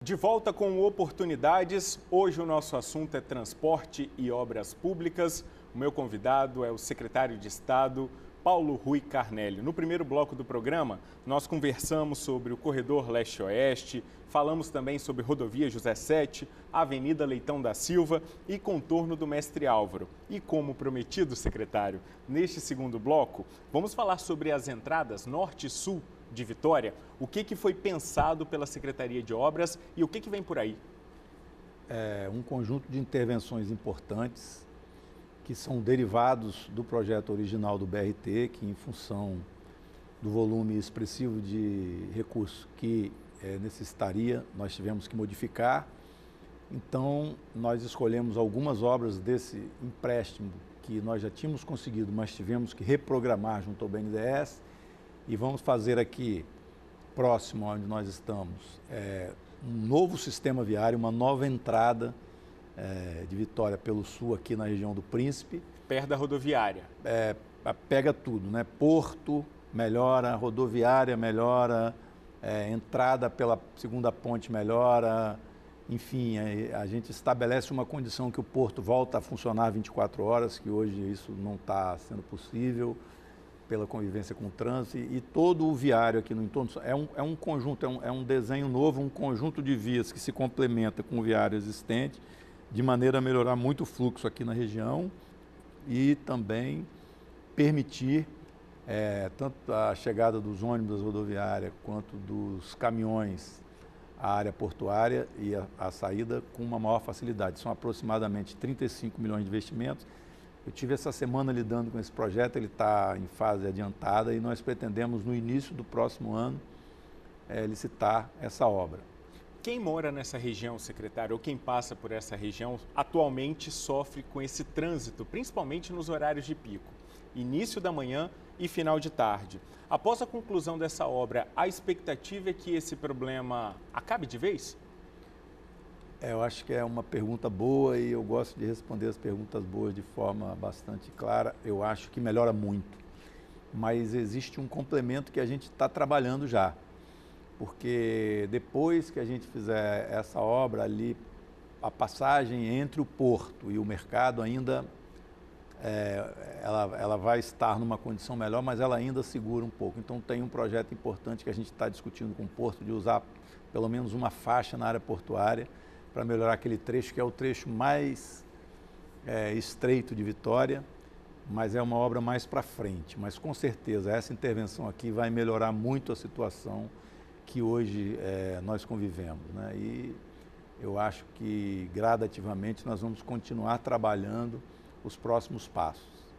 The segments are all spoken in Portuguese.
De volta com oportunidades, hoje o nosso assunto é transporte e obras públicas. O meu convidado é o secretário de Estado, Paulo Rui Carnelli. No primeiro bloco do programa, nós conversamos sobre o corredor leste-oeste, falamos também sobre rodovia José Sete, Avenida Leitão da Silva e contorno do Mestre Álvaro. E como prometido, secretário, neste segundo bloco, vamos falar sobre as entradas norte e sul de Vitória, o que foi pensado pela Secretaria de Obras e o que vem por aí? É um conjunto de intervenções importantes que são derivados do projeto original do BRT, que em função do volume expressivo de recursos que necessitaria, nós tivemos que modificar. Então, nós escolhemos algumas obras desse empréstimo que nós já tínhamos conseguido, mas tivemos que reprogramar junto ao BNDES. E vamos fazer aqui, próximo onde nós estamos, um novo sistema viário, uma nova entrada de Vitória pelo sul, aqui na região do Príncipe. Perto da rodoviária. Pega tudo, né? Porto melhora, rodoviária melhora, entrada pela segunda ponte melhora, enfim, a gente estabelece uma condição que o porto volta a funcionar 24 horas, que hoje isso não está sendo possível, pela convivência com o trânsito, e todo o viário aqui no entorno é um conjunto, é um desenho novo, um conjunto de vias que se complementa com o viário existente, de maneira a melhorar muito o fluxo aqui na região e também permitir tanto a chegada dos ônibus da rodoviária quanto dos caminhões à área portuária e a saída com uma maior facilidade. São aproximadamente 35 milhões de investimentos. Eu tive essa semana lidando com esse projeto, ele está em fase adiantada e nós pretendemos, no início do próximo ano, licitar essa obra. Quem mora nessa região, secretário, ou quem passa por essa região, atualmente sofre com esse trânsito, principalmente nos horários de pico, início da manhã e final de tarde. Após a conclusão dessa obra, a expectativa é que esse problema acabe de vez? Eu acho que é uma pergunta boa e eu gosto de responder as perguntas boas de forma bastante clara. Eu acho que melhora muito, mas existe um complemento que a gente está trabalhando já, porque depois que a gente fizer essa obra ali, a passagem entre o porto e o mercado ainda, ela vai estar numa condição melhor, mas ela ainda segura um pouco. Então tem um projeto importante que a gente está discutindo com o porto, de usar pelo menos uma faixa na área portuária, para melhorar aquele trecho, que é o trecho mais estreito de Vitória, mas é uma obra mais para frente. Mas com certeza essa intervenção aqui vai melhorar muito a situação que hoje nós convivemos, né? E eu acho que gradativamente nós vamos continuar trabalhando os próximos passos.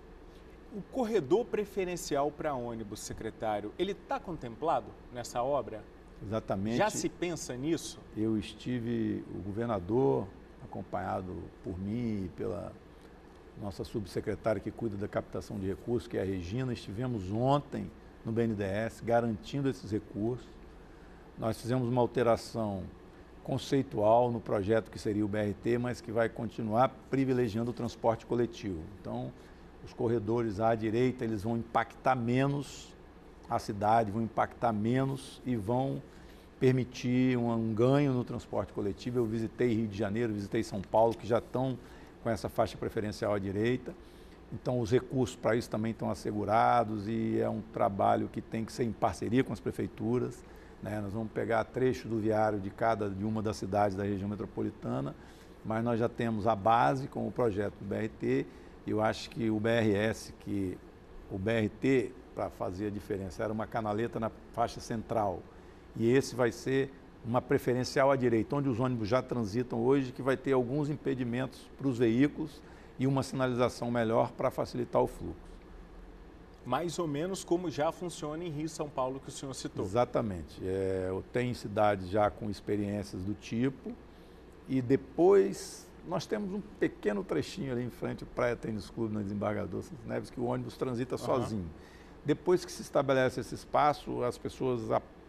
O corredor preferencial para ônibus, secretário, ele está contemplado nessa obra? Exatamente. Já se pensa nisso? Eu estive, o governador, acompanhado por mim e pela nossa subsecretária que cuida da captação de recursos, que é a Regina, estivemos ontem no BNDES garantindo esses recursos. Nós fizemos uma alteração conceitual no projeto que seria o BRT, mas que vai continuar privilegiando o transporte coletivo. Então, os corredores à direita, eles vão impactar menos a cidade, vão impactar menos e vão permitir um ganho no transporte coletivo. Eu visitei Rio de Janeiro, visitei São Paulo, que já estão com essa faixa preferencial à direita. Então, os recursos para isso também estão assegurados e é um trabalho que tem que ser em parceria com as prefeituras, né? Nós vamos pegar trecho do viário de uma das cidades da região metropolitana, mas nós já temos a base com o projeto do BRT. E eu acho que o BRT, para fazer a diferença, era uma canaleta na faixa central. E esse vai ser uma preferencial à direita, onde os ônibus já transitam hoje, que vai ter alguns impedimentos para os veículos e uma sinalização melhor para facilitar o fluxo. Mais ou menos como já funciona em Rio e São Paulo, que o senhor citou. Exatamente. Eu tenho cidades já com experiências do tipo e depois nós temos um pequeno trechinho ali em frente ao Praia Tênis Clube, na Desembargador Santos Neves, que o ônibus transita sozinho. Depois que se estabelece esse espaço, as pessoas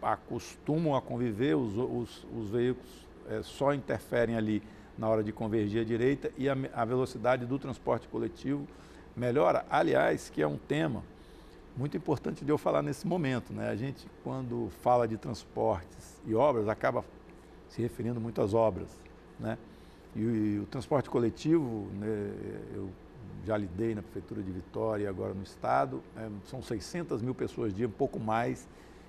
acostumam a conviver, os veículos só interferem ali na hora de convergir à direita e a velocidade do transporte coletivo melhora. Aliás, que é um tema muito importante de eu falar nesse momento, né? A gente, quando fala de transportes e obras, acaba se referindo muito às obras, né? E o transporte coletivo, né, eu já lidei na Prefeitura de Vitória e agora no Estado, são 600 mil pessoas dia, um pouco mais,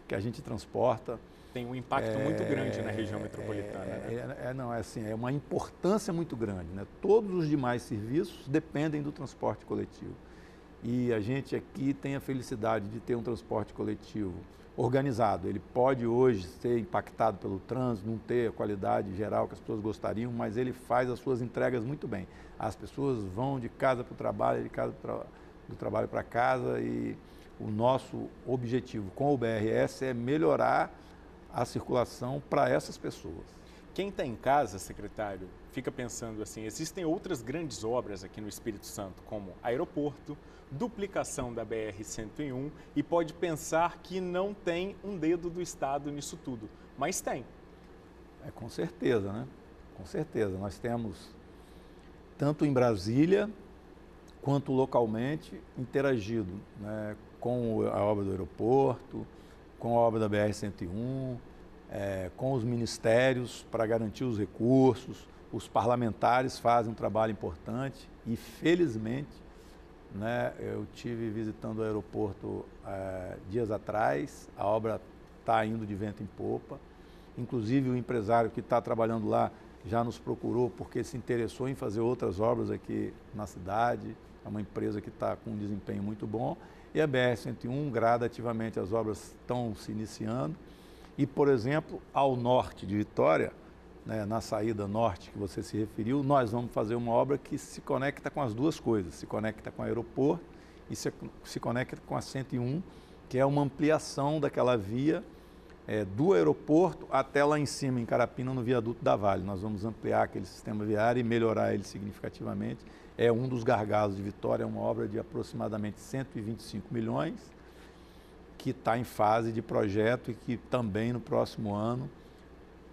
que a gente transporta. Tem um impacto muito grande na região metropolitana, né? É uma importância muito grande, né? Todos os demais serviços dependem do transporte coletivo. E a gente aqui tem a felicidade de ter um transporte coletivo organizado. Ele pode hoje ser impactado pelo trânsito, não ter a qualidade geral que as pessoas gostariam, mas ele faz as suas entregas muito bem. As pessoas vão de casa para o trabalho, do trabalho para casa, e o nosso objetivo com o BRS é melhorar a circulação para essas pessoas. Quem está em casa, secretário, fica pensando assim, existem outras grandes obras aqui no Espírito Santo, como aeroporto, duplicação da BR-101, e pode pensar que não tem um dedo do Estado nisso tudo, mas tem. Com certeza, né? Com certeza. Nós temos, tanto em Brasília, quanto localmente, interagido, né, com a obra do aeroporto, com a obra da BR-101, com os ministérios para garantir os recursos. Os parlamentares fazem um trabalho importante e, felizmente, né, eu estive visitando o aeroporto dias atrás, a obra está indo de vento em popa. Inclusive, o empresário que está trabalhando lá já nos procurou porque se interessou em fazer outras obras aqui na cidade. É uma empresa que está com um desempenho muito bom. E a BR-101, gradativamente, as obras estão se iniciando. E, por exemplo, ao norte de Vitória, né, na saída norte que você se referiu, nós vamos fazer uma obra que se conecta com as duas coisas. Se conecta com o aeroporto e se conecta com a 101, que é uma ampliação daquela via do aeroporto até lá em cima, em Carapina, no viaduto da Vale. Nós vamos ampliar aquele sistema viário e melhorar ele significativamente. É um dos gargalos de Vitória, é uma obra de aproximadamente 125 milhões, que está em fase de projeto e que também no próximo ano,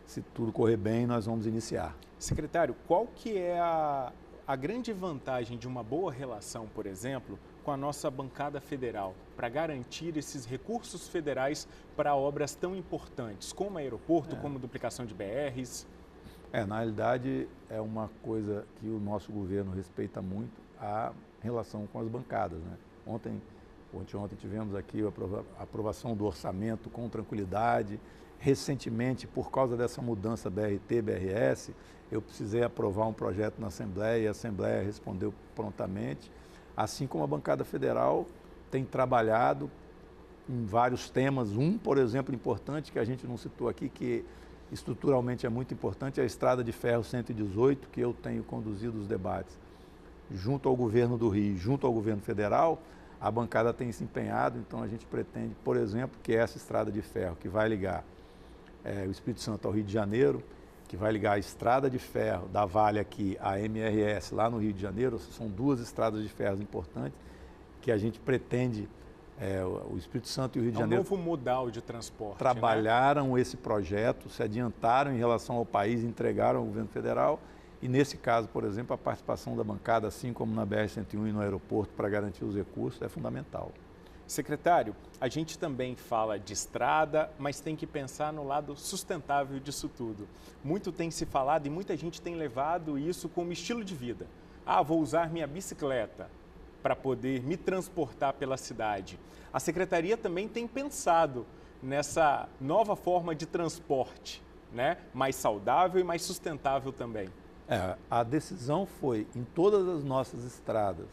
se tudo correr bem, nós vamos iniciar. Secretário, qual que é a grande vantagem de uma boa relação, por exemplo, com a nossa bancada federal, para garantir esses recursos federais para obras tão importantes, como aeroporto, como duplicação de BRs? Na realidade, é uma coisa que o nosso governo respeita muito, a relação com as bancadas, né? Ontem tivemos aqui a aprovação do orçamento com tranquilidade. Recentemente, por causa dessa mudança BRT-BRS, eu precisei aprovar um projeto na Assembleia e a Assembleia respondeu prontamente. Assim como a bancada federal tem trabalhado em vários temas. Por exemplo, importante, que a gente não citou aqui, que estruturalmente é muito importante, é a Estrada de Ferro 118, que eu tenho conduzido os debates junto ao governo do Rio, junto ao governo federal. A bancada tem se empenhado, então a gente pretende, por exemplo, que essa estrada de ferro que vai ligar o Espírito Santo ao Rio de Janeiro, que vai ligar a estrada de ferro da Vale aqui, a MRS lá no Rio de Janeiro, são duas estradas de ferro importantes que a gente pretende, o Espírito Santo e o Rio de Janeiro. É um novo modal de transporte. Trabalharam, né, esse projeto, se adiantaram em relação ao país, entregaram ao governo federal. E nesse caso, por exemplo, a participação da bancada, assim como na BR-101 e no aeroporto, para garantir os recursos, é fundamental. Secretário, a gente também fala de estrada, mas tem que pensar no lado sustentável disso tudo. Muito tem se falado e muita gente tem levado isso como estilo de vida. Vou usar minha bicicleta para poder me transportar pela cidade. A Secretaria também tem pensado nessa nova forma de transporte, né? Mais saudável e mais sustentável também. A decisão foi, em todas as nossas estradas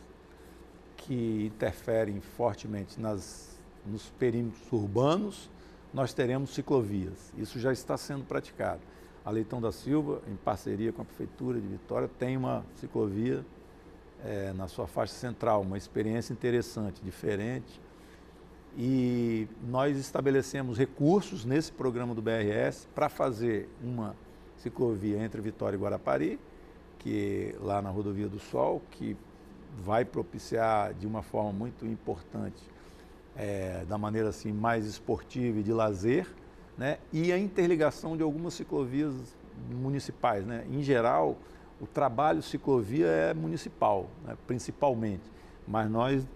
que interferem fortemente nos perímetros urbanos, nós teremos ciclovias. Isso já está sendo praticado. A Leitão da Silva, em parceria com a Prefeitura de Vitória, tem uma ciclovia na sua faixa central, uma experiência interessante, diferente. E nós estabelecemos recursos nesse programa do BRS para fazer uma ciclovia entre Vitória e Guarapari, que lá na Rodovia do Sol, que vai propiciar de uma forma muito importante, da maneira assim mais esportiva e de lazer, né? E a interligação de algumas ciclovias municipais, né? Em geral, o trabalho ciclovia é municipal, né? Principalmente, mas nós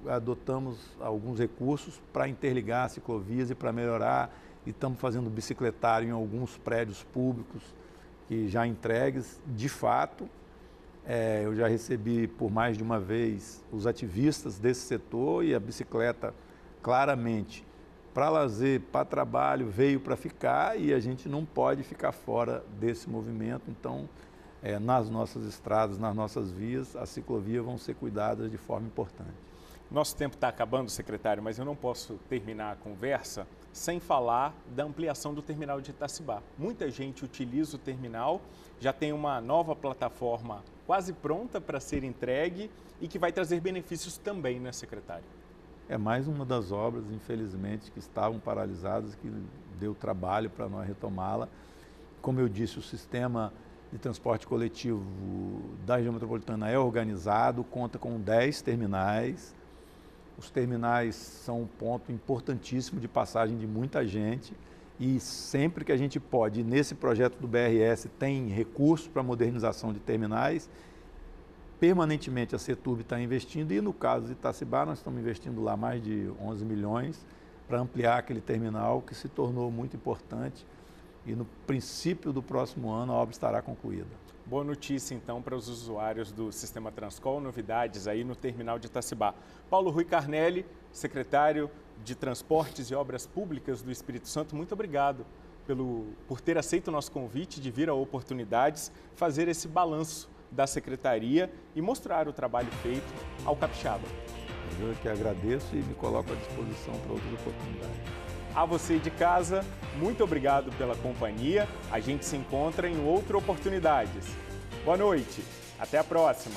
adotamos alguns recursos para interligar as ciclovias e para melhorar, e estamos fazendo bicicletário em alguns prédios públicos que já entregues. De fato, eu já recebi por mais de uma vez os ativistas desse setor, e a bicicleta, claramente, para lazer, para trabalho, veio para ficar, e a gente não pode ficar fora desse movimento. Então, nas nossas estradas, nas nossas vias, as ciclovias vão ser cuidadas de forma importante. Nosso tempo está acabando, secretário, mas eu não posso terminar a conversa sem falar da ampliação do terminal de Itacibá. Muita gente utiliza o terminal, já tem uma nova plataforma quase pronta para ser entregue e que vai trazer benefícios também, né, secretário? É mais uma das obras, infelizmente, que estavam paralisadas, que deu trabalho para nós retomá-la. Como eu disse, o sistema de transporte coletivo da região metropolitana é organizado, conta com 10 terminais. Os terminais são um ponto importantíssimo de passagem de muita gente, e sempre que a gente pode, nesse projeto do BRS tem recurso para modernização de terminais, permanentemente a CETURB está investindo, e no caso de Itacibá nós estamos investindo lá mais de 11 milhões para ampliar aquele terminal que se tornou muito importante, e no princípio do próximo ano a obra estará concluída. Boa notícia, então, para os usuários do Sistema Transcol, novidades aí no terminal de Itacibá. Paulo Rui Carnelli, secretário de Transportes e Obras Públicas do Espírito Santo, muito obrigado por ter aceito o nosso convite de vir a Oportunidades, fazer esse balanço da Secretaria e mostrar o trabalho feito ao capixaba. Eu que agradeço e me coloco à disposição para outras oportunidades. A você de casa, muito obrigado pela companhia. A gente se encontra em outra Oportunidades. Boa noite, até a próxima.